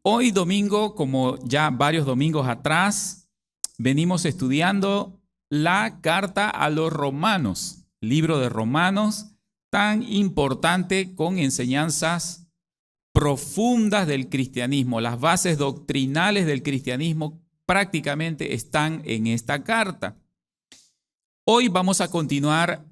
Hoy domingo, como ya varios domingos atrás, venimos estudiando la carta a los Romanos, libro de Romanos, tan importante con enseñanzas profundas del cristianismo. Las bases doctrinales del cristianismo prácticamente están en esta carta. Hoy vamos a continuar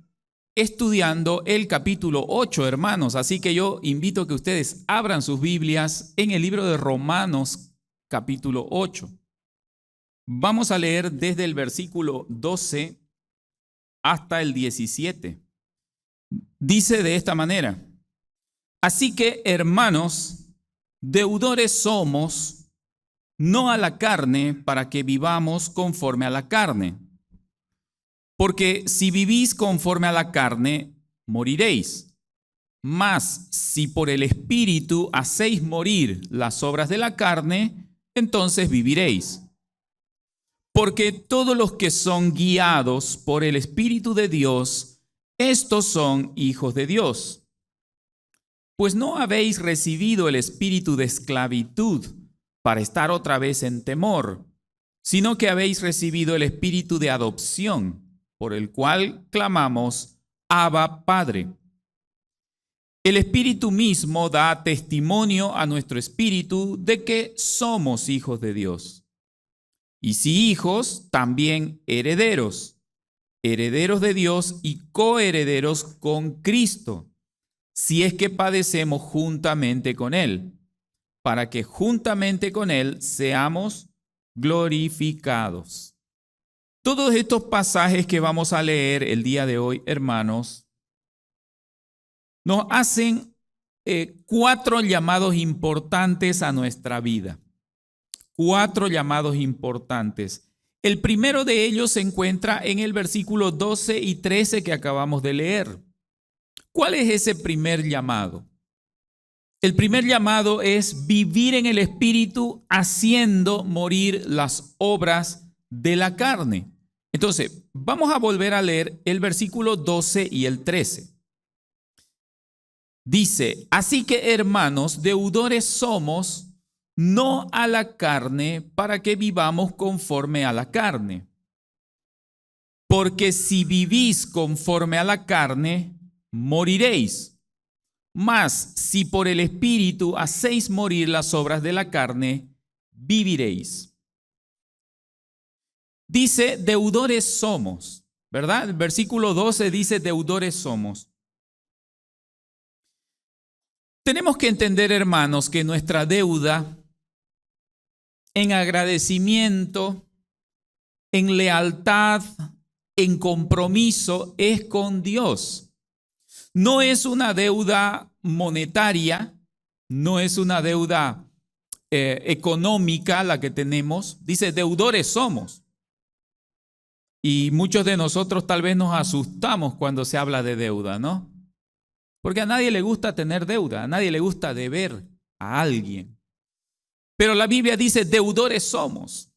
estudiando el capítulo 8, hermanos. Así que yo invito a que ustedes abran sus Biblias en el libro de Romanos, capítulo 8. Vamos a leer desde el versículo 12 hasta el 17. Dice de esta manera: así que, hermanos, deudores somos, no a la carne, para que vivamos conforme a la carne. Porque si vivís conforme a la carne, moriréis. Mas si por el Espíritu hacéis morir las obras de la carne, entonces viviréis. Porque todos los que son guiados por el Espíritu de Dios, estos son hijos de Dios. Pues no habéis recibido el espíritu de esclavitud para estar otra vez en temor, sino que habéis recibido el espíritu de adopción, por el cual clamamos, Abba, Padre. El Espíritu mismo da testimonio a nuestro espíritu de que somos hijos de Dios. Y si hijos, también herederos, herederos de Dios y coherederos con Cristo, si es que padecemos juntamente con Él, para que juntamente con Él seamos glorificados. Todos estos pasajes que vamos a leer el día de hoy, hermanos, nos hacen 4 llamados importantes a nuestra vida. 4 llamados importantes. El primero de ellos se encuentra en el versículo 12 y 13 que acabamos de leer. ¿Cuál es ese primer llamado? El primer llamado es vivir en el Espíritu haciendo morir las obras de la carne. Entonces, vamos a volver a leer el versículo 12 y el 13. Dice, así que hermanos, deudores somos, no a la carne, para que vivamos conforme a la carne. Porque si vivís conforme a la carne, moriréis. Mas si por el Espíritu hacéis morir las obras de la carne, viviréis. Dice, deudores somos, ¿verdad? El versículo 12 dice, deudores somos. Tenemos que entender, hermanos, que nuestra deuda en agradecimiento, en lealtad, en compromiso es con Dios. No es una deuda monetaria, no es una deuda económica la que tenemos. Dice, deudores somos. Y muchos de nosotros tal vez nos asustamos cuando se habla de deuda, ¿no? Porque a nadie le gusta tener deuda, a nadie le gusta deber a alguien. Pero la Biblia dice, deudores somos.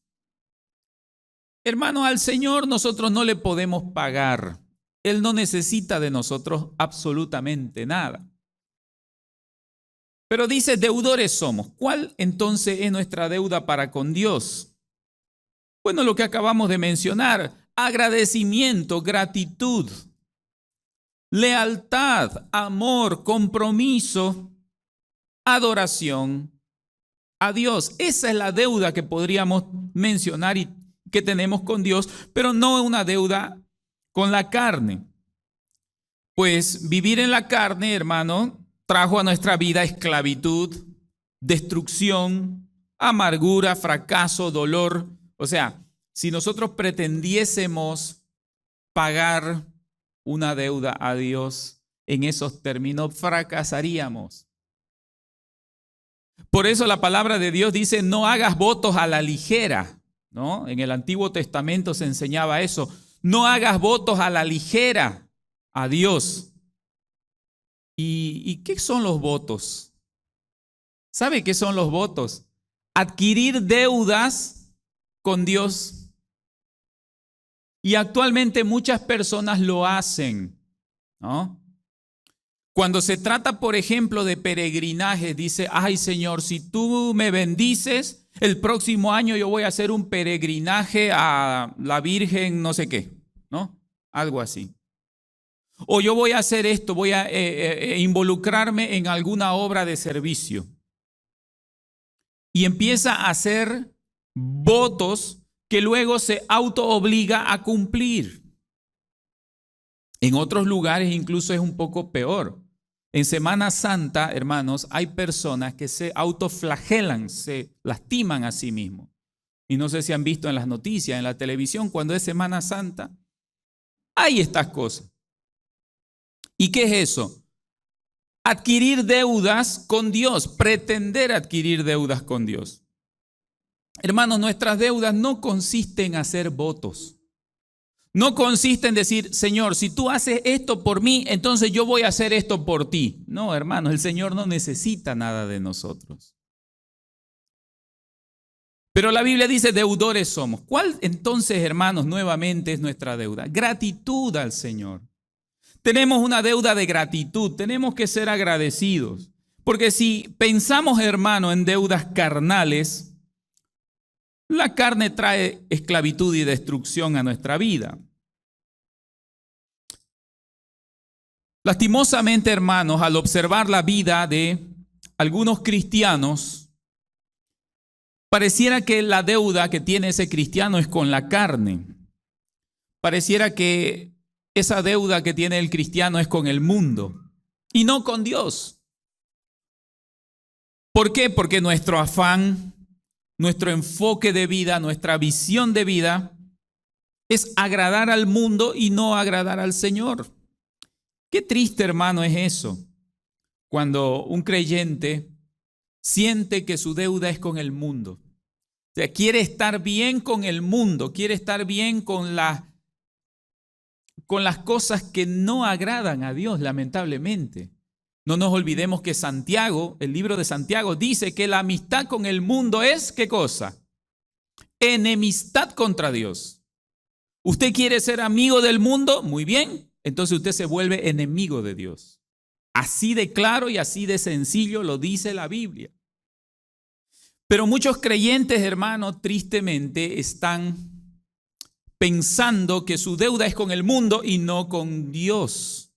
Hermano, al Señor nosotros no le podemos pagar. Él no necesita de nosotros absolutamente nada. Pero dice, deudores somos. ¿Cuál entonces es nuestra deuda para con Dios? Bueno, lo que acabamos de mencionar, agradecimiento, gratitud, lealtad, amor, compromiso, adoración a Dios. Esa es la deuda que podríamos mencionar y que tenemos con Dios, pero no una deuda con la carne. Pues vivir en la carne, hermano, trajo a nuestra vida esclavitud, destrucción, amargura, fracaso, dolor. O sea, si nosotros pretendiésemos pagar una deuda a Dios en esos términos, fracasaríamos. Por eso la palabra de Dios dice, no hagas votos a la ligera, ¿no? En el Antiguo Testamento se enseñaba eso. No hagas votos a la ligera a Dios. ¿Y qué son los votos? ¿Sabe qué son los votos? Adquirir deudas con Dios. Y actualmente muchas personas lo hacen, ¿no? Cuando se trata, por ejemplo, de peregrinaje, dice, ay Señor, si tú me bendices, el próximo año yo voy a hacer un peregrinaje a la Virgen no sé qué, ¿no? Algo así. O yo voy a hacer esto, voy a involucrarme en alguna obra de servicio. Y empieza a hacer votos que luego se autoobliga a cumplir. En otros lugares incluso es un poco peor. En Semana Santa, hermanos, hay personas que se autoflagelan, se lastiman a sí mismos. Y no sé si han visto en las noticias, en la televisión, cuando es Semana Santa, hay estas cosas. ¿Y qué es eso? Adquirir deudas con Dios, pretender adquirir deudas con Dios. Hermanos, nuestras deudas no consisten en hacer votos. No consiste en decir, Señor, si tú haces esto por mí, entonces yo voy a hacer esto por ti. No, hermanos, el Señor no necesita nada de nosotros. Pero la Biblia dice, deudores somos. ¿Cuál entonces, hermanos, nuevamente es nuestra deuda? Gratitud al Señor. Tenemos una deuda de gratitud, tenemos que ser agradecidos. Porque si pensamos, hermano, en deudas carnales, la carne trae esclavitud y destrucción a nuestra vida. Lastimosamente, hermanos, al observar la vida de algunos cristianos, pareciera que la deuda que tiene ese cristiano es con la carne. Pareciera que esa deuda que tiene el cristiano es con el mundo y no con Dios. ¿Por qué? Porque nuestro afán, nuestro enfoque de vida, nuestra visión de vida es agradar al mundo y no agradar al Señor. Qué triste, hermano, es eso. Cuando un creyente siente que su deuda es con el mundo. O sea, quiere estar bien con el mundo, quiere estar bien con las cosas que no agradan a Dios, lamentablemente. No nos olvidemos que Santiago, el libro de Santiago, dice que la amistad con el mundo es, ¿qué cosa? Enemistad contra Dios. ¿Usted quiere ser amigo del mundo? Muy bien, entonces usted se vuelve enemigo de Dios. Así de claro y así de sencillo lo dice la Biblia. Pero muchos creyentes, hermanos, tristemente están pensando que su deuda es con el mundo y no con Dios.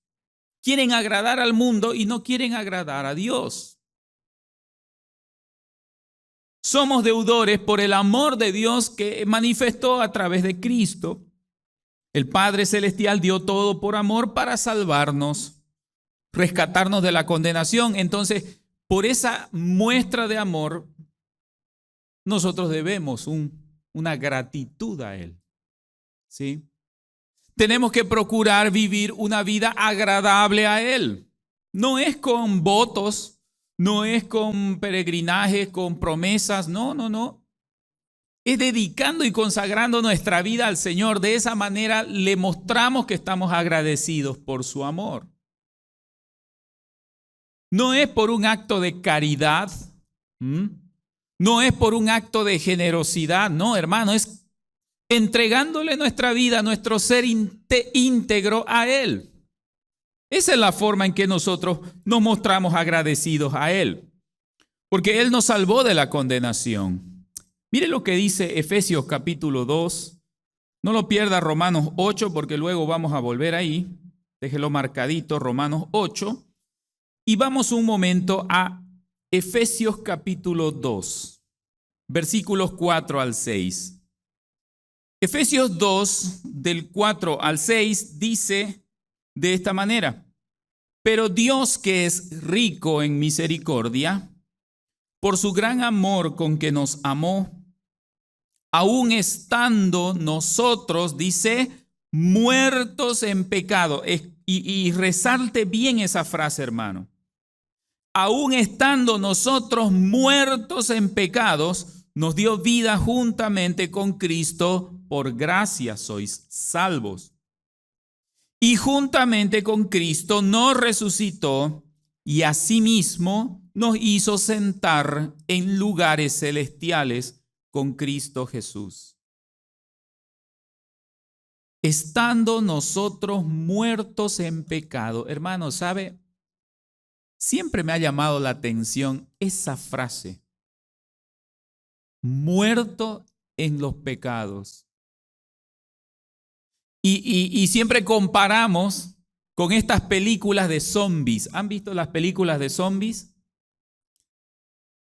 Quieren agradar al mundo y no quieren agradar a Dios. Somos deudores por el amor de Dios que manifestó a través de Cristo. El Padre Celestial dio todo por amor para salvarnos, rescatarnos de la condenación. Entonces, por esa muestra de amor, nosotros debemos una gratitud a Él. ¿Sí? Tenemos que procurar vivir una vida agradable a Él. No es con votos, no es con peregrinajes, con promesas, no. Es dedicando y consagrando nuestra vida al Señor. De esa manera le mostramos que estamos agradecidos por su amor. No es por un acto de caridad, no es por un acto de generosidad, no, hermano, es entregándole nuestra vida, nuestro ser íntegro a Él. Esa es la forma en que nosotros nos mostramos agradecidos a Él, porque Él nos salvó de la condenación. Mire lo que dice Efesios capítulo 2. No lo pierda, Romanos 8, porque luego vamos a volver ahí. Déjelo marcadito, Romanos 8. Y vamos un momento a Efesios capítulo 2, versículos 4 al 6. Efesios 2, del 4 al 6, dice de esta manera: pero Dios, que es rico en misericordia, por su gran amor con que nos amó, aun estando nosotros, dice, muertos en pecado. Y resalte bien esa frase, hermano. Aun estando nosotros muertos en pecados, nos dio vida juntamente con Cristo. Por gracia sois salvos. Y juntamente con Cristo nos resucitó y asimismo nos hizo sentar en lugares celestiales con Cristo Jesús. Estando nosotros muertos en pecado. Hermanos, ¿sabe? Siempre me ha llamado la atención esa frase, muerto en los pecados. Y siempre comparamos con estas películas de zombies. ¿Han visto las películas de zombies?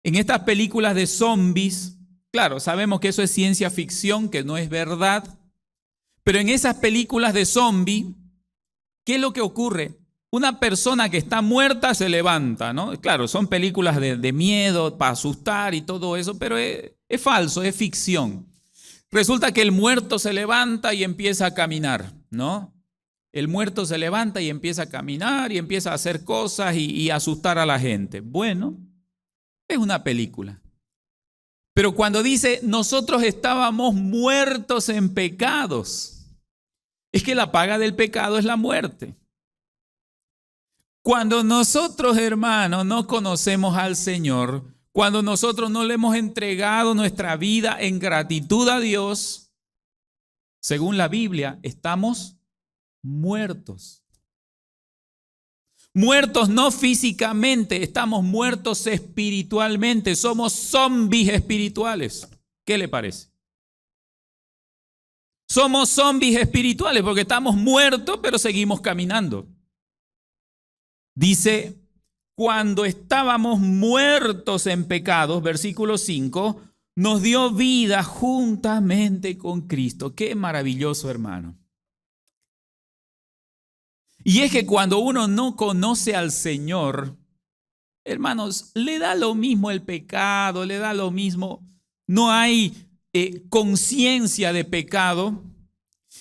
En estas películas de zombies, claro, sabemos que eso es ciencia ficción, que no es verdad, pero en esas películas de zombies, ¿qué es lo que ocurre? Una persona que está muerta se levanta, ¿no? Claro, son películas de miedo, para asustar y todo eso, pero es falso, es ficción. Resulta que el muerto se levanta y empieza a caminar, ¿no? El muerto se levanta y empieza a caminar y empieza a hacer cosas y asustar a la gente. Bueno, es una película. Pero cuando dice, nosotros estábamos muertos en pecados, es que la paga del pecado es la muerte. Cuando nosotros, hermanos, no conocemos al Señor, cuando nosotros no le hemos entregado nuestra vida en gratitud a Dios, según la Biblia, estamos muertos. Muertos no físicamente, estamos muertos espiritualmente, somos zombies espirituales. ¿Qué le parece? Somos zombies espirituales porque estamos muertos, pero seguimos caminando. Dice, cuando estábamos muertos en pecados, versículo 5, nos dio vida juntamente con Cristo. Qué maravilloso, hermano. Y es que cuando uno no conoce al Señor, hermanos, le da lo mismo el pecado, le da lo mismo, no hay conciencia de pecado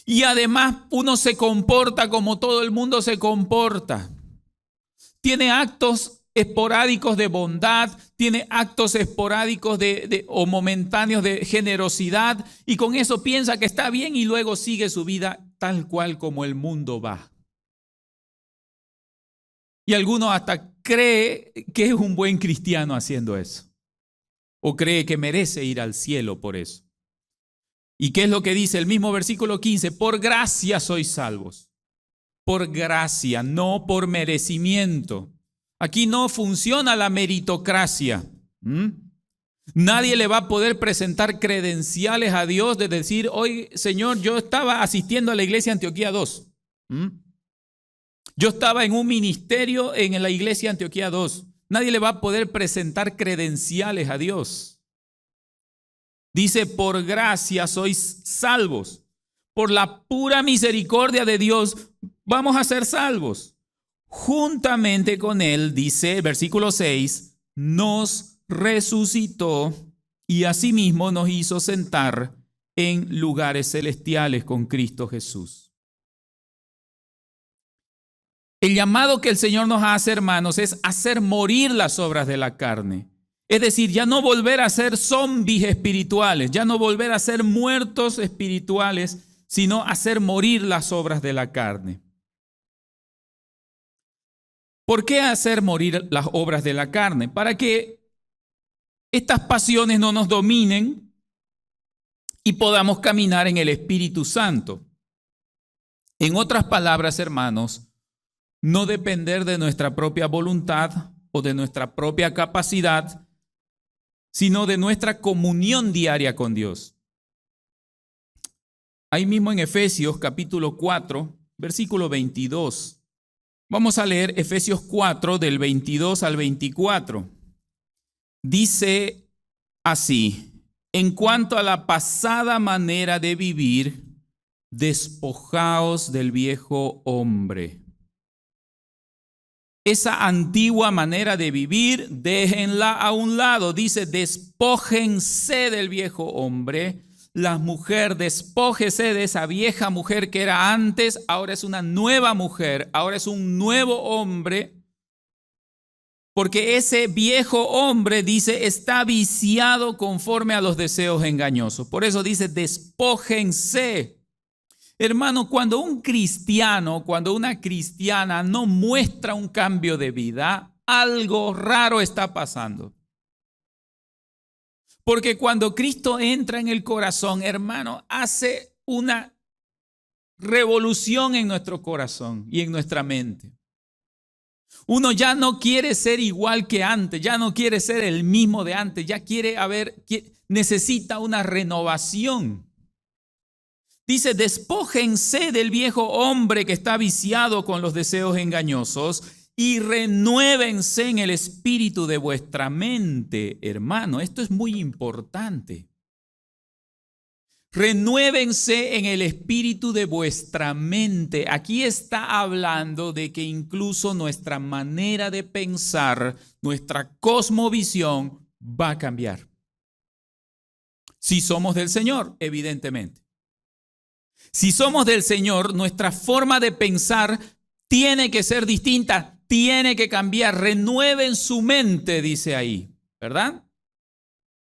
y además uno se comporta como todo el mundo se comporta. Tiene actos esporádicos de bondad, tiene actos esporádicos o momentáneos de generosidad y con eso piensa que está bien y luego sigue su vida tal cual como el mundo va. Y alguno hasta cree que es un buen cristiano haciendo eso. O cree que merece ir al cielo por eso. ¿Y qué es lo que dice el mismo versículo 15? Por gracia sois salvos. Por gracia, no por merecimiento. Aquí no funciona la meritocracia. Nadie le va a poder presentar credenciales a Dios de decir, hoy, Señor, yo estaba asistiendo a la iglesia Antioquía 2. Yo estaba en un ministerio en la iglesia Antioquía 2. Nadie le va a poder presentar credenciales a Dios. Dice, por gracia sois salvos. Por la pura misericordia de Dios vamos a ser salvos. Juntamente con Él, dice versículo 6, nos resucitó y asimismo nos hizo sentar en lugares celestiales con Cristo Jesús. El llamado que el Señor nos hace, hermanos, es hacer morir las obras de la carne. Es decir, ya no volver a ser zombies espirituales, ya no volver a ser muertos espirituales, sino hacer morir las obras de la carne. ¿Por qué hacer morir las obras de la carne? Para que estas pasiones no nos dominen y podamos caminar en el Espíritu Santo. En otras palabras, hermanos, no depender de nuestra propia voluntad o de nuestra propia capacidad, sino de nuestra comunión diaria con Dios. Ahí mismo en Efesios capítulo 4, versículo 22. Vamos a leer Efesios 4 del 22 al 24. Dice así, en cuanto a la pasada manera de vivir, despojaos del viejo hombre. Esa antigua manera de vivir, déjenla a un lado. Dice, despójense del viejo hombre. La mujer, despójese de esa vieja mujer que era antes, ahora es una nueva mujer, ahora es un nuevo hombre. Porque ese viejo hombre, dice, está viciado conforme a los deseos engañosos. Por eso dice, despójense. Hermano, cuando un cristiano, cuando una cristiana no muestra un cambio de vida, algo raro está pasando. Porque cuando Cristo entra en el corazón, hermano, hace una revolución en nuestro corazón y en nuestra mente. Uno ya no quiere ser igual que antes, ya no quiere ser el mismo de antes, ya necesita una renovación. Dice, despójense del viejo hombre que está viciado con los deseos engañosos y renuévense en el espíritu de vuestra mente. Hermano, esto es muy importante. Renuévense en el espíritu de vuestra mente. Aquí está hablando de que incluso nuestra manera de pensar, nuestra cosmovisión va a cambiar. Si somos del Señor, evidentemente. Si somos del Señor, nuestra forma de pensar tiene que ser distinta, tiene que cambiar. Renueven su mente, dice ahí, ¿verdad?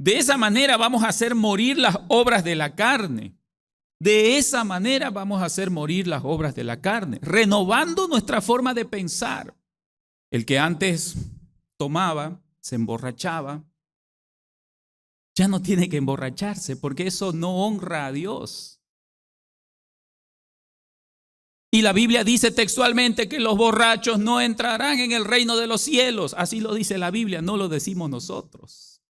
De esa manera vamos a hacer morir las obras de la carne. De esa manera vamos a hacer morir las obras de la carne, renovando nuestra forma de pensar. El que antes tomaba, se emborrachaba, ya no tiene que emborracharse porque eso no honra a Dios. Y la Biblia dice textualmente que los borrachos no entrarán en el reino de los cielos. Así lo dice la Biblia, no lo decimos nosotros.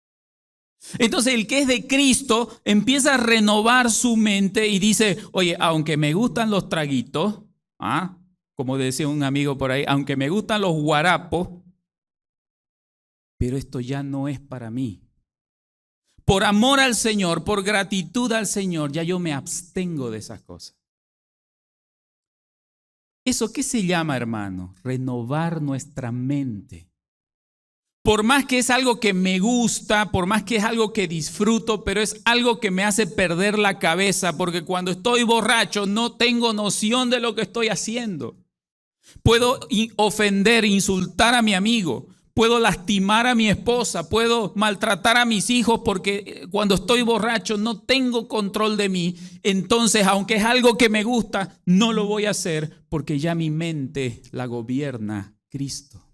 Entonces el que es de Cristo empieza a renovar su mente y dice, oye, aunque me gustan los traguitos, como decía un amigo por ahí, aunque me gustan los guarapos, pero esto ya no es para mí. Por amor al Señor, por gratitud al Señor, ya yo me abstengo de esas cosas. ¿Eso qué se llama, hermano? Renovar nuestra mente. Por más que es algo que me gusta, por más que es algo que disfruto, pero es algo que me hace perder la cabeza, porque cuando estoy borracho no tengo noción de lo que estoy haciendo. Puedo ofender, insultar a mi amigo, puedo lastimar a mi esposa, puedo maltratar a mis hijos porque cuando estoy borracho no tengo control de mí. Entonces, aunque es algo que me gusta, no lo voy a hacer porque ya mi mente la gobierna Cristo.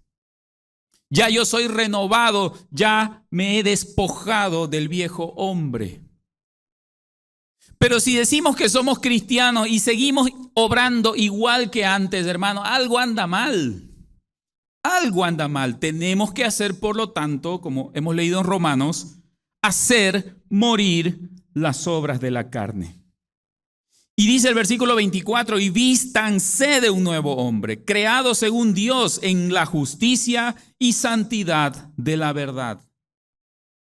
Ya yo soy renovado, ya me he despojado del viejo hombre. Pero si decimos que somos cristianos y seguimos obrando igual que antes, hermano, algo anda mal. Algo anda mal. Tenemos que hacer, por lo tanto, como hemos leído en Romanos, hacer morir las obras de la carne. Y dice el versículo 24, y vístanse de un nuevo hombre, creado según Dios en la justicia y santidad de la verdad.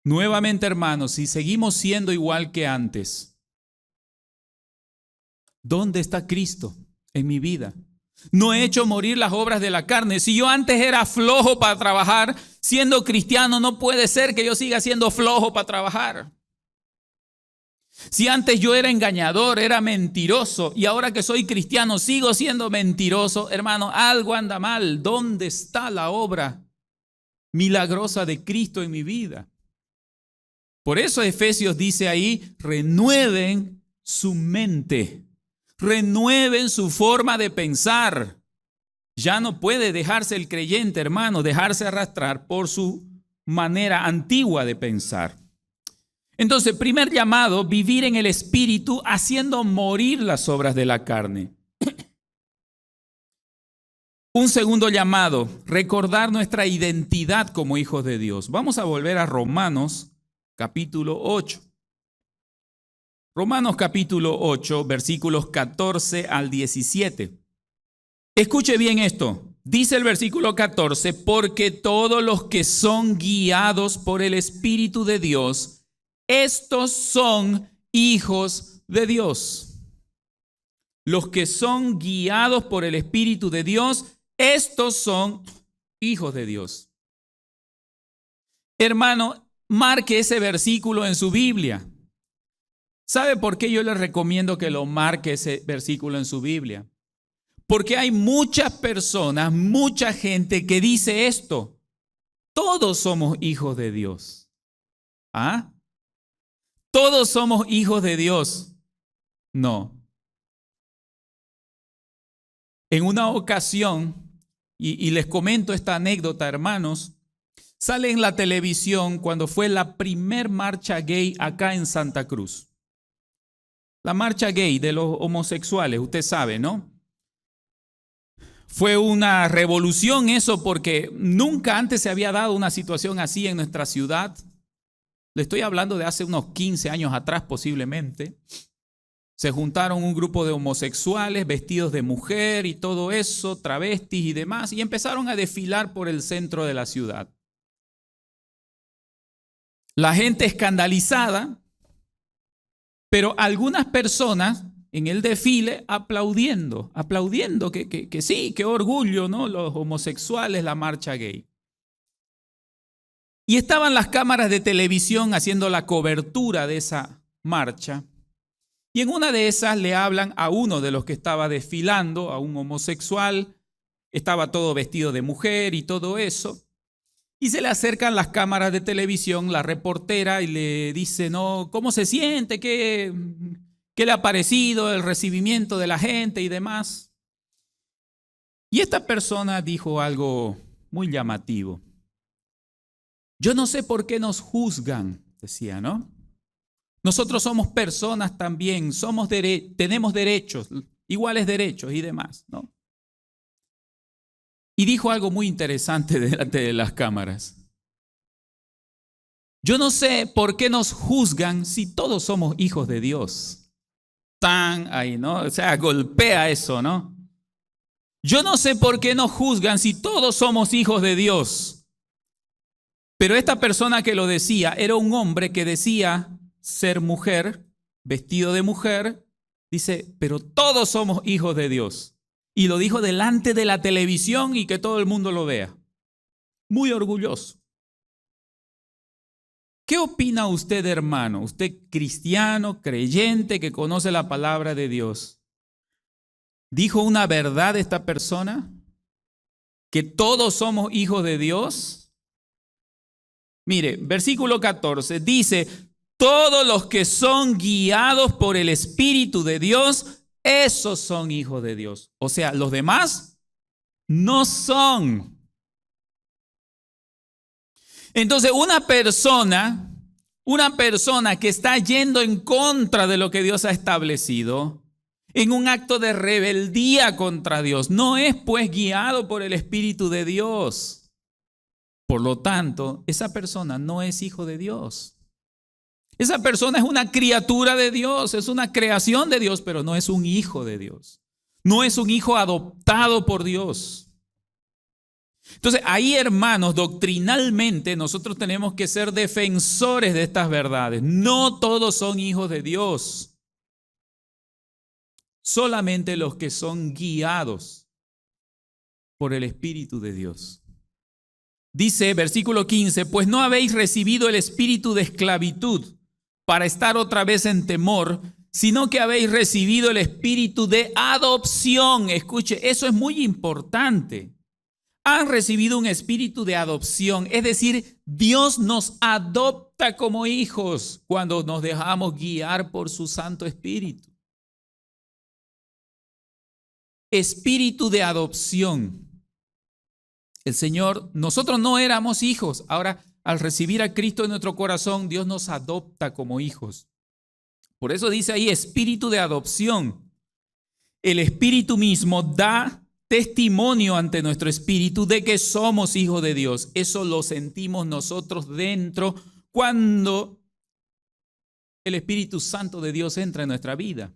Nuevamente, hermanos, si seguimos siendo igual que antes, ¿dónde está Cristo en mi vida? No he hecho morir las obras de la carne. Si yo antes era flojo para trabajar, siendo cristiano no puede ser que yo siga siendo flojo para trabajar. Si antes yo era engañador, era mentiroso, y ahora que soy cristiano sigo siendo mentiroso, hermano, algo anda mal. ¿Dónde está la obra milagrosa de Cristo en mi vida? Por eso Efesios dice ahí, renueven su mente. Renueven su forma de pensar. Ya no puede dejarse el creyente, hermano, dejarse arrastrar por su manera antigua de pensar. Entonces, primer llamado, vivir en el Espíritu haciendo morir las obras de la carne. Un segundo llamado, recordar nuestra identidad como hijos de Dios. Vamos a volver a Romanos capítulo 8. Romanos capítulo 8, versículos 14 al 17. Escuche bien esto. Dice el versículo 14, porque todos los que son guiados por el Espíritu de Dios, estos son hijos de Dios. Los que son guiados por el Espíritu de Dios, estos son hijos de Dios. Hermano, marque ese versículo en su Biblia. ¿Sabe por qué yo le recomiendo que lo marque ese versículo en su Biblia? Porque hay muchas personas, mucha gente que dice esto. Todos somos hijos de Dios. ¿Ah? Todos somos hijos de Dios. No. En una ocasión, y les comento esta anécdota, hermanos, sale en la televisión cuando fue la primer marcha gay acá en Santa Cruz. La marcha gay de los homosexuales, usted sabe, ¿no? Fue una revolución eso, porque nunca antes se había dado una situación así en nuestra ciudad. Le estoy hablando de hace unos 15 años atrás posiblemente. Se juntaron un grupo de homosexuales vestidos de mujer y todo eso, travestis y demás, y empezaron a desfilar por el centro de la ciudad. La gente escandalizada, pero algunas personas en el desfile aplaudiendo que sí, qué orgullo, ¿no? Los homosexuales, la marcha gay. Y estaban las cámaras de televisión haciendo la cobertura de esa marcha. Y en una de esas le hablan a uno de los que estaba desfilando, a un homosexual. Estaba todo vestido de mujer y todo eso. Y se le acercan las cámaras de televisión, la reportera, y le dice, no, ¿cómo se siente? ¿Qué le ha parecido el recibimiento de la gente y demás? Y esta persona dijo algo muy llamativo. Yo no sé por qué nos juzgan, decía, ¿no? Nosotros somos personas también, tenemos derechos, iguales derechos y demás, ¿no? Y dijo algo muy interesante delante de las cámaras. Yo no sé por qué nos juzgan si todos somos hijos de Dios. Tan ahí, ¿no? O sea, golpea eso, ¿no? Yo no sé por qué nos juzgan si todos somos hijos de Dios. Pero esta persona que lo decía era un hombre que decía ser mujer, vestido de mujer. Dice, pero todos somos hijos de Dios. Y lo dijo delante de la televisión y que todo el mundo lo vea. Muy orgulloso. ¿Qué opina usted, hermano? Usted cristiano, creyente, que conoce la palabra de Dios. ¿Dijo una verdad esta persona? ¿Que todos somos hijos de Dios? Mire, versículo 14 dice, todos los que son guiados por el Espíritu de Dios, esos son hijos de Dios. O sea, los demás no son. Entonces, una persona que está yendo en contra de lo que Dios ha establecido, en un acto de rebeldía contra Dios, no es pues guiado por el Espíritu de Dios. Por lo tanto, esa persona no es hijo de Dios. Esa persona es una criatura de Dios, es una creación de Dios, pero no es un hijo de Dios. No es un hijo adoptado por Dios. Entonces, ahí, hermanos, doctrinalmente nosotros tenemos que ser defensores de estas verdades. No todos son hijos de Dios. Solamente los que son guiados por el Espíritu de Dios. Dice, versículo 15, pues no habéis recibido el espíritu de esclavitud para estar otra vez en temor, sino que habéis recibido el espíritu de adopción. Escuche, eso es muy importante. Han recibido un espíritu de adopción, es decir, Dios nos adopta como hijos cuando nos dejamos guiar por su Santo Espíritu. Espíritu de adopción. El Señor, nosotros no éramos hijos, ahora al recibir a Cristo en nuestro corazón, Dios nos adopta como hijos. Por eso dice ahí espíritu de adopción. El Espíritu mismo da testimonio ante nuestro espíritu de que somos hijos de Dios. Eso lo sentimos nosotros dentro cuando el Espíritu Santo de Dios entra en nuestra vida.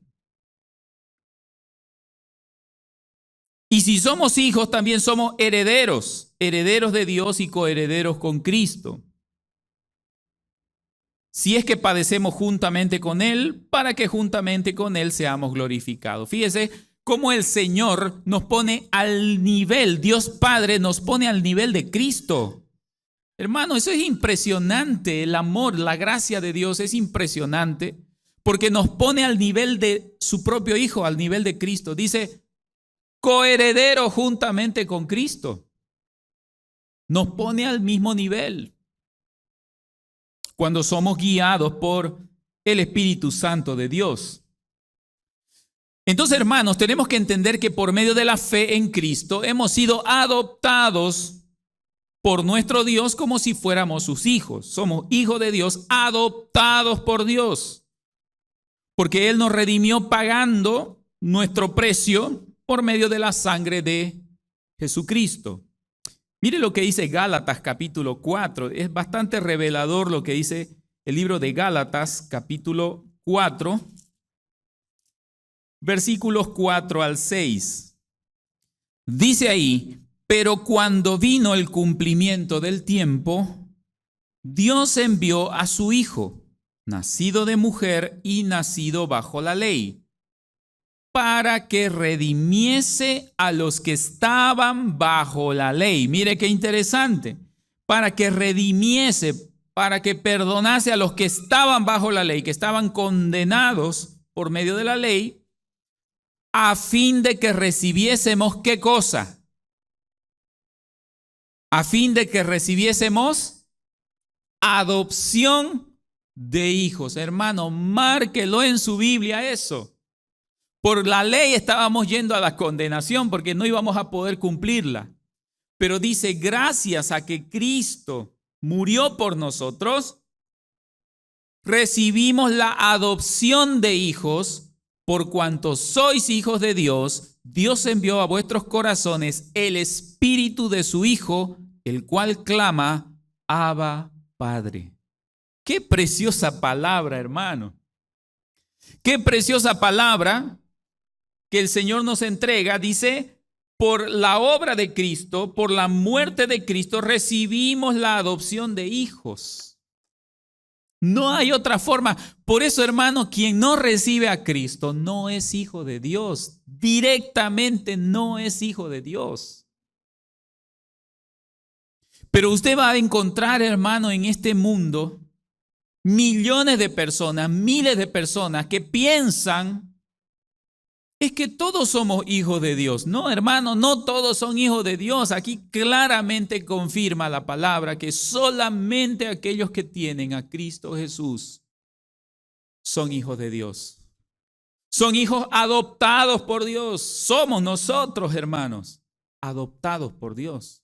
Y si somos hijos, también somos herederos, herederos de Dios y coherederos con Cristo. Si es que padecemos juntamente con Él, para que juntamente con Él seamos glorificados. Fíjese cómo el Señor nos pone al nivel, Dios Padre nos pone al nivel de Cristo. Hermano, eso es impresionante, el amor, la gracia de Dios es impresionante, porque nos pone al nivel de su propio Hijo, al nivel de Cristo. Dice, coheredero juntamente con Cristo. Nos pone al mismo nivel cuando somos guiados por el Espíritu Santo de Dios. Entonces, hermanos, tenemos que entender que por medio de la fe en Cristo hemos sido adoptados por nuestro Dios como si fuéramos sus hijos. Somos hijos de Dios, adoptados por Dios, porque Él nos redimió pagando nuestro precio por medio de la sangre de Jesucristo. Mire lo que dice Gálatas capítulo 4. Es bastante revelador lo que dice el libro de Gálatas capítulo 4, versículos 4 al 6. Dice ahí: pero cuando vino el cumplimiento del tiempo, Dios envió a su Hijo, nacido de mujer y nacido bajo la ley, para que redimiese a los que estaban bajo la ley. Mire qué interesante. Para que redimiese, para que perdonase a los que estaban bajo la ley, que estaban condenados por medio de la ley, a fin de que recibiésemos, ¿qué cosa? A fin de que recibiésemos adopción de hijos. Hermano, márquelo en su Biblia eso. Por la ley estábamos yendo a la condenación porque no íbamos a poder cumplirla. Pero dice, gracias a que Cristo murió por nosotros, recibimos la adopción de hijos. Por cuanto sois hijos de Dios, Dios envió a vuestros corazones el Espíritu de su Hijo, el cual clama, Abba, Padre. Qué preciosa palabra, hermano. Qué preciosa palabra que el Señor nos entrega. Dice, por la obra de Cristo, por la muerte de Cristo, recibimos la adopción de hijos. No hay otra forma. Por eso, hermano, quien no recibe a Cristo no es hijo de Dios. Directamente no es hijo de Dios. Pero usted va a encontrar, hermano, en este mundo millones de personas, miles de personas que piensan es que todos somos hijos de Dios. No, hermano, no todos son hijos de Dios. Aquí claramente confirma la palabra que solamente aquellos que tienen a Cristo Jesús son hijos de Dios. Son hijos adoptados por Dios. Somos nosotros, hermanos, adoptados por Dios.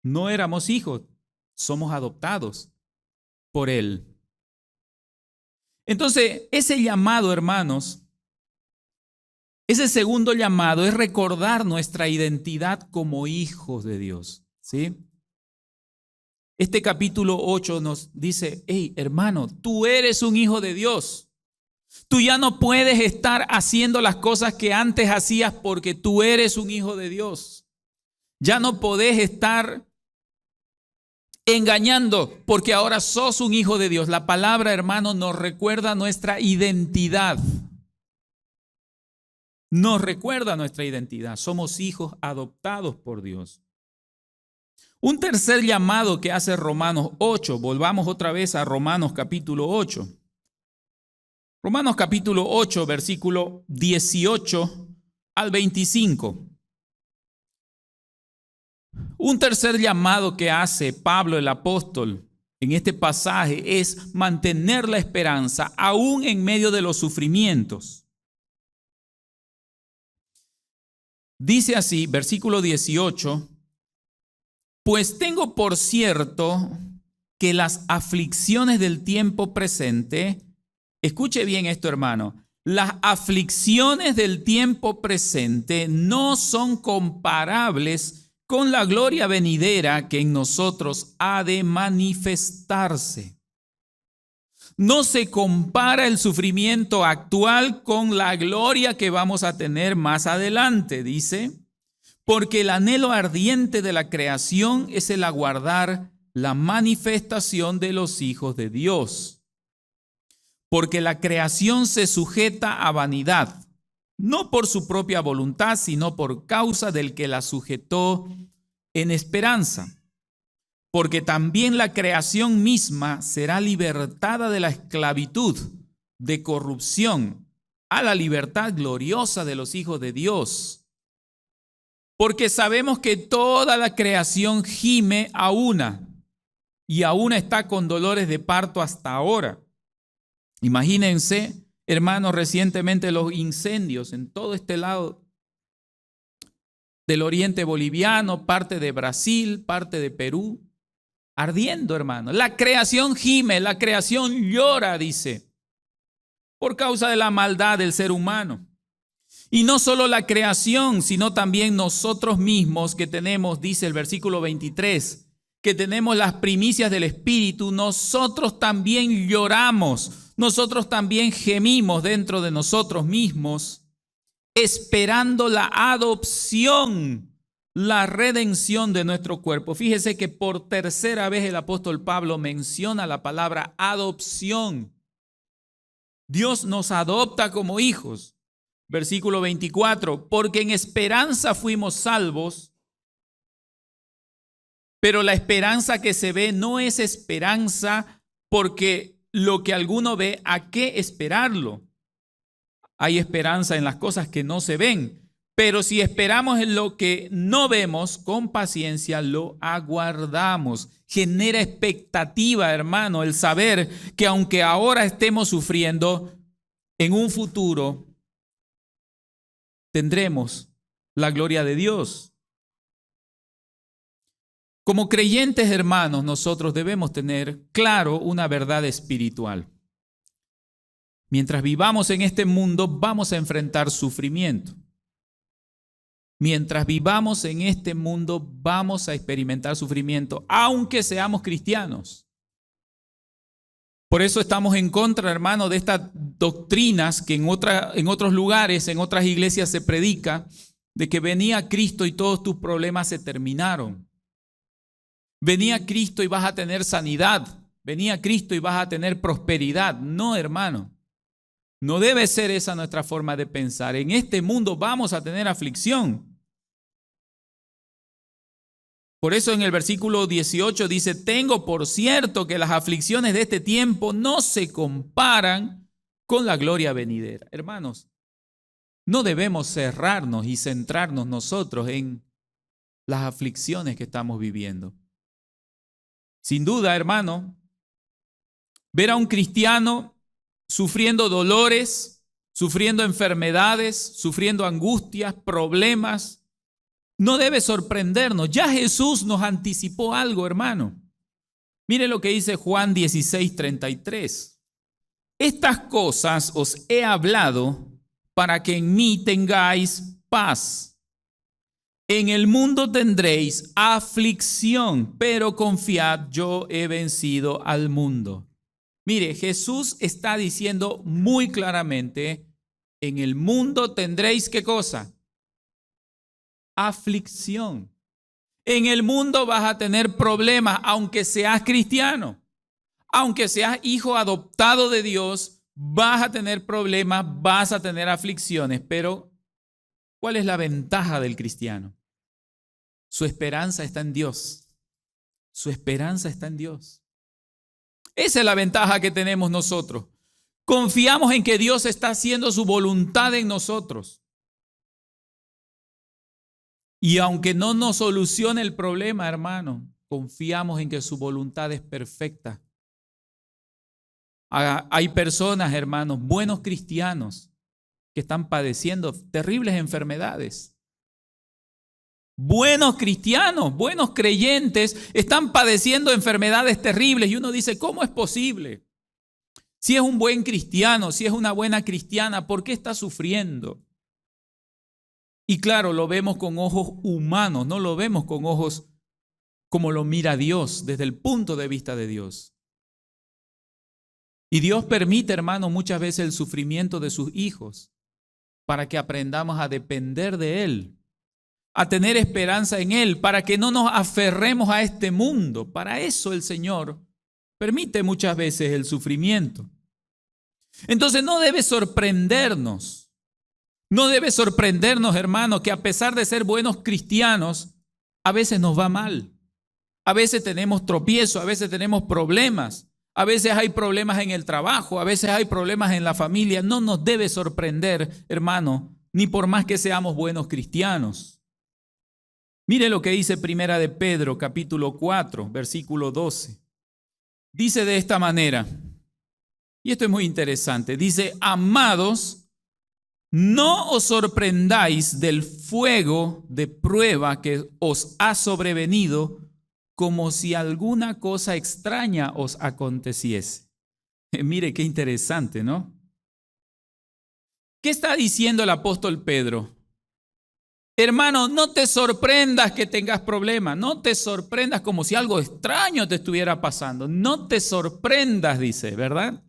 No éramos hijos, somos adoptados por Él. Entonces, ese llamado, hermanos, ese segundo llamado es recordar nuestra identidad como hijos de Dios, ¿sí? Este capítulo 8 nos dice, hey, hermano, tú eres un hijo de Dios. Tú ya no puedes estar haciendo las cosas que antes hacías porque tú eres un hijo de Dios. Ya no podés estar engañando porque ahora sos un hijo de Dios. La palabra, hermano, nos recuerda nuestra identidad. Nos recuerda nuestra identidad. Somos hijos adoptados por Dios. Un tercer llamado que hace Romanos 8. Volvamos otra vez a Romanos capítulo 8. Romanos capítulo 8, versículo 18 al 25. Un tercer llamado que hace Pablo el apóstol en este pasaje es mantener la esperanza aún en medio de los sufrimientos. Dice así, versículo 18, pues tengo por cierto que las aflicciones del tiempo presente, escuche bien esto, hermano, las aflicciones del tiempo presente no son comparables con la gloria venidera que en nosotros ha de manifestarse. No se compara el sufrimiento actual con la gloria que vamos a tener más adelante, dice, porque el anhelo ardiente de la creación es el aguardar la manifestación de los hijos de Dios. Porque la creación se sujeta a vanidad, no por su propia voluntad, sino por causa del que la sujetó en esperanza. Porque también la creación misma será libertada de la esclavitud, de corrupción, a la libertad gloriosa de los hijos de Dios. Porque sabemos que toda la creación gime a una, y aún está con dolores de parto hasta ahora. Imagínense, hermanos, recientemente los incendios en todo este lado del oriente boliviano, parte de Brasil, parte de Perú, ardiendo, hermano. La creación gime, la creación llora, dice, por causa de la maldad del ser humano. Y no solo la creación, sino también nosotros mismos que tenemos, dice el versículo 23, que tenemos las primicias del Espíritu, nosotros también lloramos, nosotros también gemimos dentro de nosotros mismos, esperando la adopción, la redención de nuestro cuerpo. Fíjese que por tercera vez el apóstol Pablo menciona la palabra adopción. Dios nos adopta como hijos. Versículo 24, porque en esperanza fuimos salvos, pero la esperanza que se ve no es esperanza, porque lo que alguno ve, ¿a qué esperarlo? Hay esperanza en las cosas que no se ven, pero si esperamos en lo que no vemos, con paciencia lo aguardamos. Genera expectativa, hermano, el saber que aunque ahora estemos sufriendo, en un futuro tendremos la gloria de Dios. Como creyentes, hermanos, nosotros debemos tener claro una verdad espiritual. Mientras vivamos en este mundo, vamos a enfrentar sufrimiento. Mientras vivamos en este mundo, vamos a experimentar sufrimiento, aunque seamos cristianos. Por eso estamos en contra, hermano, de estas doctrinas que en otros lugares, en otras iglesias se predica, de que venía Cristo y todos tus problemas se terminaron. Venía Cristo y vas a tener sanidad. Venía Cristo y vas a tener prosperidad. No, hermano. No debe ser esa nuestra forma de pensar. En este mundo vamos a tener aflicción. Por eso en el versículo 18 dice, tengo por cierto que las aflicciones de este tiempo no se comparan con la gloria venidera. Hermanos, no debemos cerrarnos y centrarnos nosotros en las aflicciones que estamos viviendo. Sin duda, hermano, ver a un cristiano sufriendo dolores, sufriendo enfermedades, sufriendo angustias, problemas, no debe sorprendernos. Ya Jesús nos anticipó algo, hermano. Mire lo que dice Juan 16:33. Estas cosas os he hablado para que en mí tengáis paz. En el mundo tendréis aflicción, pero confiad, yo he vencido al mundo. Mire, Jesús está diciendo muy claramente, en el mundo tendréis ¿qué cosa? Aflicción. En el mundo vas a tener problemas, aunque seas cristiano, aunque seas hijo adoptado de Dios, vas a tener problemas, vas a tener aflicciones. Pero, ¿cuál es la ventaja del cristiano? Su esperanza está en Dios. Su esperanza está en Dios. Esa es la ventaja que tenemos nosotros. Confiamos en que Dios está haciendo su voluntad en nosotros. Y aunque no nos solucione el problema, hermano, confiamos en que su voluntad es perfecta. Hay personas, hermanos, buenos cristianos, que están padeciendo terribles enfermedades. Buenos cristianos, buenos creyentes, están padeciendo enfermedades terribles. Y uno dice, ¿cómo es posible? Si es un buen cristiano, si es una buena cristiana, ¿por qué está sufriendo? Y claro, lo vemos con ojos humanos, no lo vemos con ojos como lo mira Dios, desde el punto de vista de Dios. Y Dios permite, hermano, muchas veces el sufrimiento de sus hijos para que aprendamos a depender de Él, a tener esperanza en Él, para que no nos aferremos a este mundo. Para eso el Señor permite muchas veces el sufrimiento. Entonces no debe sorprendernos. No debe sorprendernos, hermanos, que a pesar de ser buenos cristianos, a veces nos va mal. A veces tenemos tropiezos, a veces tenemos problemas. A veces hay problemas en el trabajo, a veces hay problemas en la familia. No nos debe sorprender, hermano, ni por más que seamos buenos cristianos. Mire lo que dice Primera de Pedro, capítulo 4, versículo 12. Dice de esta manera, y esto es muy interesante, dice, amados, no os sorprendáis del fuego de prueba que os ha sobrevenido, como si alguna cosa extraña os aconteciese. Mire qué interesante, ¿no? ¿Qué está diciendo el apóstol Pedro? Hermano, no te sorprendas que tengas problemas, no te sorprendas como si algo extraño te estuviera pasando, no te sorprendas, dice, ¿verdad?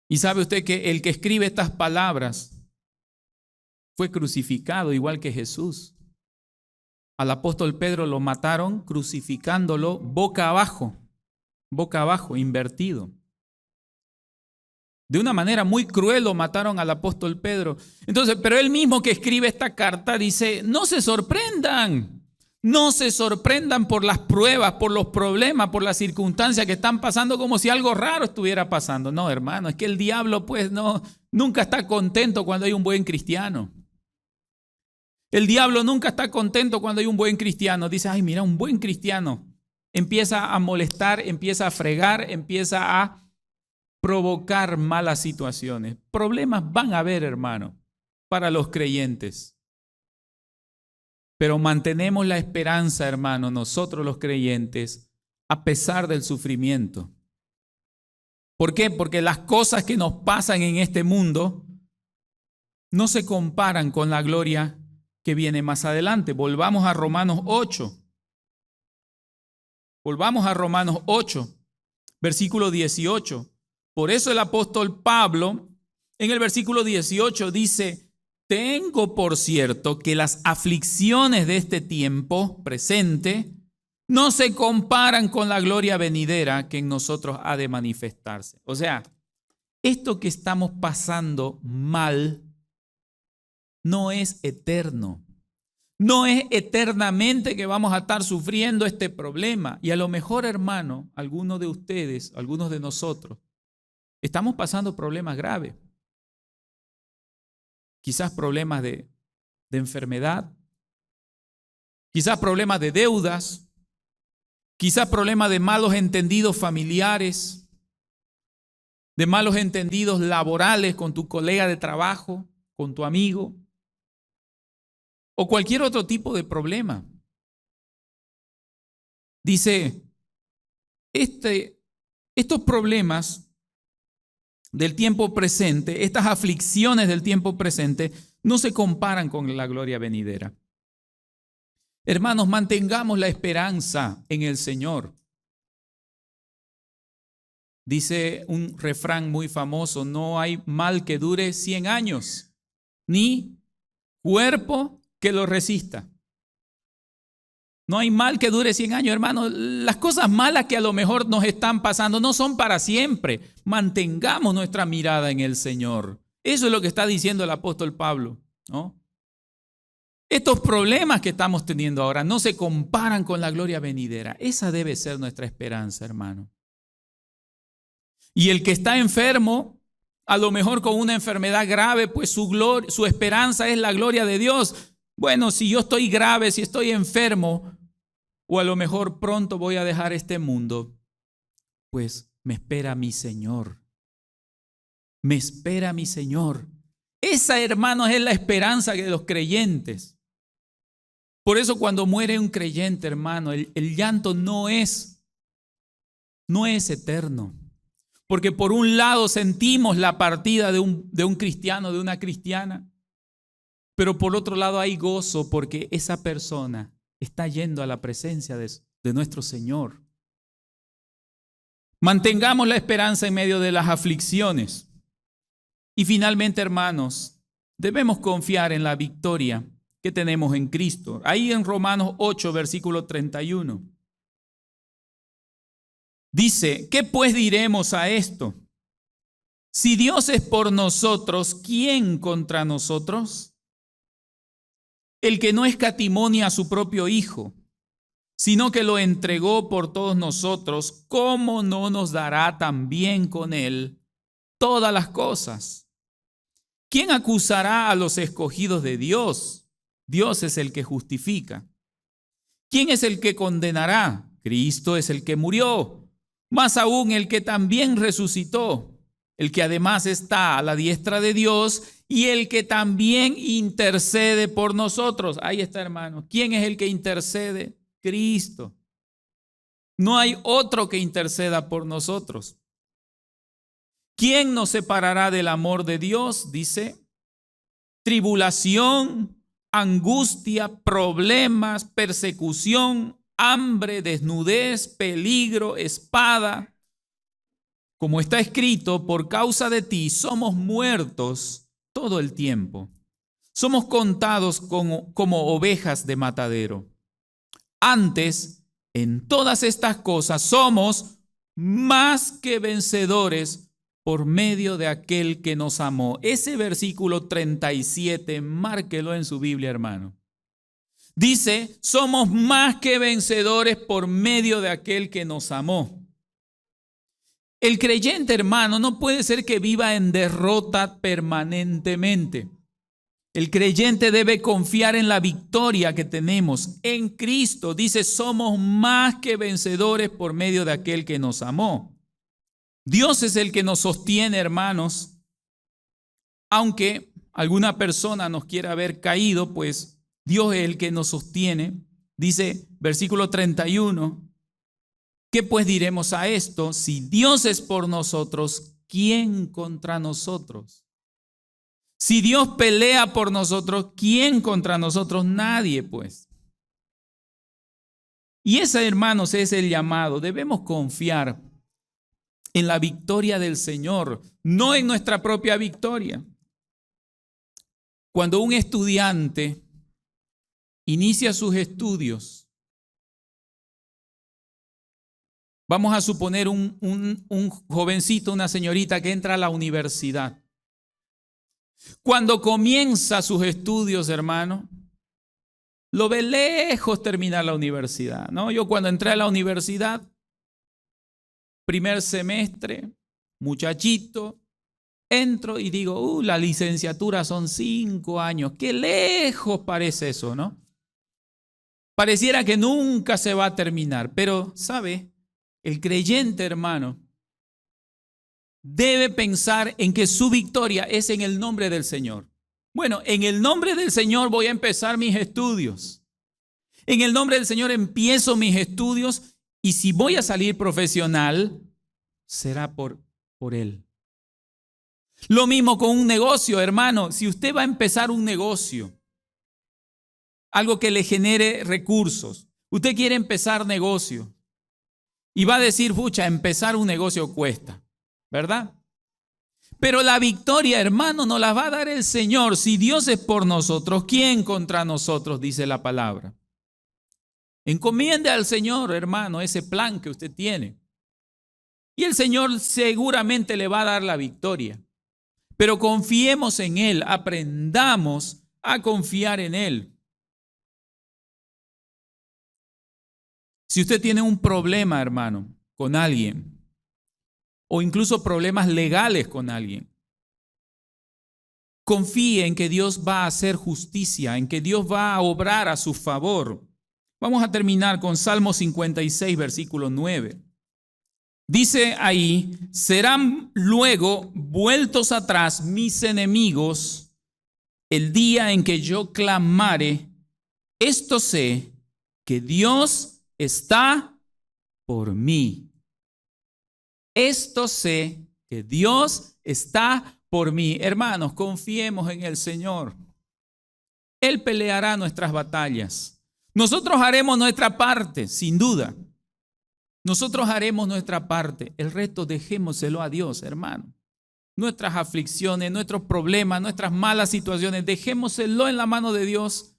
Y sabe usted que el que escribe estas palabras fue crucificado igual que Jesús. Al apóstol Pedro lo mataron crucificándolo boca abajo, invertido. De una manera muy cruel lo mataron al apóstol Pedro. Entonces, pero él mismo que escribe esta carta dice, no se sorprendan por las pruebas, por los problemas, por las circunstancias que están pasando como si algo raro estuviera pasando. No, hermano, es que el diablo pues nunca está contento cuando hay un buen cristiano. El diablo nunca está contento cuando hay un buen cristiano. Dice, ay, mira, un buen cristiano. Empieza a molestar, empieza a fregar, empieza a provocar malas situaciones. Problemas van a haber, hermano, para los creyentes. Pero mantenemos la esperanza, hermano, nosotros los creyentes, a pesar del sufrimiento. ¿Por qué? Porque las cosas que nos pasan en este mundo no se comparan con la gloria que viene más adelante. Volvamos a Romanos 8. Volvamos a Romanos 8, versículo 18. Por eso el apóstol Pablo en el versículo 18 dice, tengo por cierto que las aflicciones de este tiempo presente no se comparan con la gloria venidera que en nosotros ha de manifestarse. O sea, esto que estamos pasando mal no es eterno. No es eternamente que vamos a estar sufriendo este problema. Y a lo mejor, hermano, algunos de ustedes, algunos de nosotros, estamos pasando problemas graves. Quizás problemas de enfermedad, quizás problemas de deudas, quizás problemas de malos entendidos familiares, de malos entendidos laborales con tu colega de trabajo, con tu amigo, o cualquier otro tipo de problema. Dice, estos problemas del tiempo presente, estas aflicciones del tiempo presente, no se comparan con la gloria venidera. Hermanos, mantengamos la esperanza en el Señor. Dice un refrán muy famoso, no hay mal que dure 100 años, ni cuerpo que lo resista. No hay mal que dure 100 años, hermanos. Las cosas malas que a lo mejor nos están pasando no son para siempre. Mantengamos nuestra mirada en el Señor. Eso es lo que está diciendo el apóstol Pablo, ¿no? Estos problemas que estamos teniendo ahora no se comparan con la gloria venidera. Esa debe ser nuestra esperanza, hermano. Y el que está enfermo, a lo mejor con una enfermedad grave, pues su esperanza es la gloria de Dios. Bueno, si yo estoy grave, si estoy enfermo, o a lo mejor pronto voy a dejar este mundo, pues me espera mi Señor. Me espera mi Señor. Esa, hermanos, es la esperanza de los creyentes. Por eso cuando muere un creyente, hermano, el llanto no es eterno. Porque por un lado sentimos la partida de un cristiano, de una cristiana, pero por otro lado hay gozo porque esa persona está yendo a la presencia de nuestro Señor. Mantengamos la esperanza en medio de las aflicciones. Y finalmente, hermanos, debemos confiar en la victoria que tenemos en Cristo. Ahí en Romanos 8, versículo 31. Dice, ¿qué pues diremos a esto? Si Dios es por nosotros, ¿quién contra nosotros? El que no escatimó a su propio Hijo, sino que lo entregó por todos nosotros, ¿cómo no nos dará también con Él todas las cosas? ¿Quién acusará a los escogidos de Dios? Dios es el que justifica. ¿Quién es el que condenará? Cristo es el que murió, más aún el que también resucitó, el que además está a la diestra de Dios y el que también intercede por nosotros. Ahí está, hermano. ¿Quién es el que intercede? Cristo. No hay otro que interceda por nosotros. ¿Quién nos separará del amor de Dios? Dice, tribulación, angustia, problemas, persecución, hambre, desnudez, peligro, espada. Como está escrito, por causa de ti somos muertos todo el tiempo. Somos contados como ovejas de matadero. Antes, en todas estas cosas, somos más que vencedores por medio de aquel que nos amó. Ese versículo 37, márquelo en su Biblia, hermano. Dice, somos más que vencedores por medio de aquel que nos amó. El creyente, hermano, no puede ser que viva en derrota permanentemente. El creyente debe confiar en la victoria que tenemos en Cristo. Dice, somos más que vencedores por medio de aquel que nos amó. Dios es el que nos sostiene, hermanos. Aunque alguna persona nos quiera ver caído, pues Dios es el que nos sostiene. Dice, versículo 31, ¿qué pues diremos a esto? Si Dios es por nosotros, ¿quién contra nosotros? Si Dios pelea por nosotros, ¿quién contra nosotros? Nadie, pues. Y ese, hermanos, es el llamado. Debemos confiar en la victoria del Señor, no en nuestra propia victoria. Cuando un estudiante inicia sus estudios, vamos a suponer un jovencito, una señorita que entra a la universidad. Cuando comienza sus estudios, hermano, lo ve lejos terminar la universidad, ¿no? Yo cuando entré a la universidad, primer semestre, muchachito, entro y digo, la licenciatura son 5 años. Qué lejos parece eso, ¿no? Pareciera que nunca se va a terminar, pero, ¿sabe? El creyente, hermano, debe pensar en que su victoria es en el nombre del Señor. Bueno, en el nombre del Señor voy a empezar mis estudios. En el nombre del Señor empiezo mis estudios y si voy a salir profesional, será por Él. Lo mismo con un negocio, hermano. Si usted va a empezar un negocio, algo que le genere recursos, usted quiere empezar negocio y va a decir, pucha, empezar un negocio cuesta, ¿verdad? Pero la victoria, hermano, nos la va a dar el Señor. Si Dios es por nosotros, ¿quién contra nosotros? Dice la palabra. Encomiende al Señor, hermano, ese plan que usted tiene. Y el Señor seguramente le va a dar la victoria. Pero confiemos en Él, aprendamos a confiar en Él. Si usted tiene un problema, hermano, con alguien, o incluso problemas legales con alguien, confíe en que Dios va a hacer justicia, en que Dios va a obrar a su favor. Vamos a terminar con Salmo 56, versículo 9. Dice ahí, serán luego vueltos atrás mis enemigos el día en que yo clamare. Esto sé que Dios está por mí. Esto sé que Dios está por mí. Hermanos, confiemos en el Señor. Él peleará nuestras batallas. Nosotros haremos nuestra parte, sin duda. Nosotros haremos nuestra parte. El resto dejémoselo a Dios, hermano. Nuestras aflicciones, nuestros problemas, nuestras malas situaciones, dejémoselo en la mano de Dios.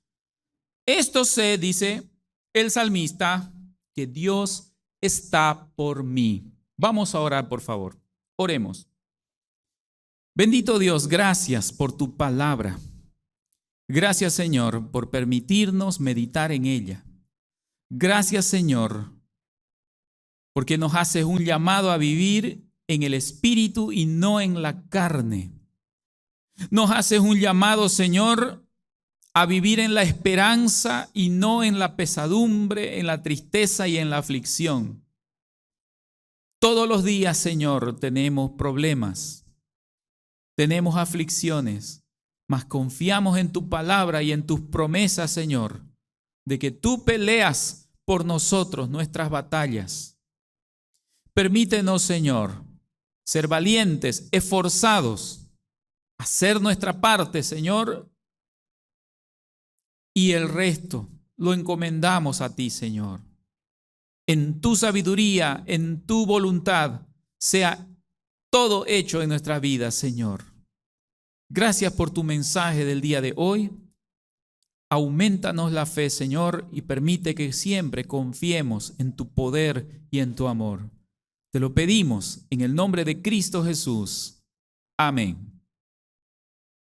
Esto sé, dice el salmista, que Dios está por mí. Vamos a orar, por favor. Oremos. Bendito Dios, gracias por tu palabra. Gracias, Señor, por permitirnos meditar en ella. Gracias, Señor, porque nos haces un llamado a vivir en el Espíritu y no en la carne. Nos haces un llamado, Señor, a vivir en la esperanza y no en la pesadumbre, en la tristeza y en la aflicción. Todos los días, Señor, tenemos problemas, tenemos aflicciones, mas confiamos en tu palabra y en tus promesas, Señor, de que tú peleas por nosotros nuestras batallas. Permítenos, Señor, ser valientes, esforzados, hacer nuestra parte, Señor, y el resto lo encomendamos a ti, Señor. En tu sabiduría, en tu voluntad, sea todo hecho en nuestra vida, Señor. Gracias por tu mensaje del día de hoy. Aumentanos la fe, Señor, y permite que siempre confiemos en tu poder y en tu amor. Te lo pedimos en el nombre de Cristo Jesús. Amén.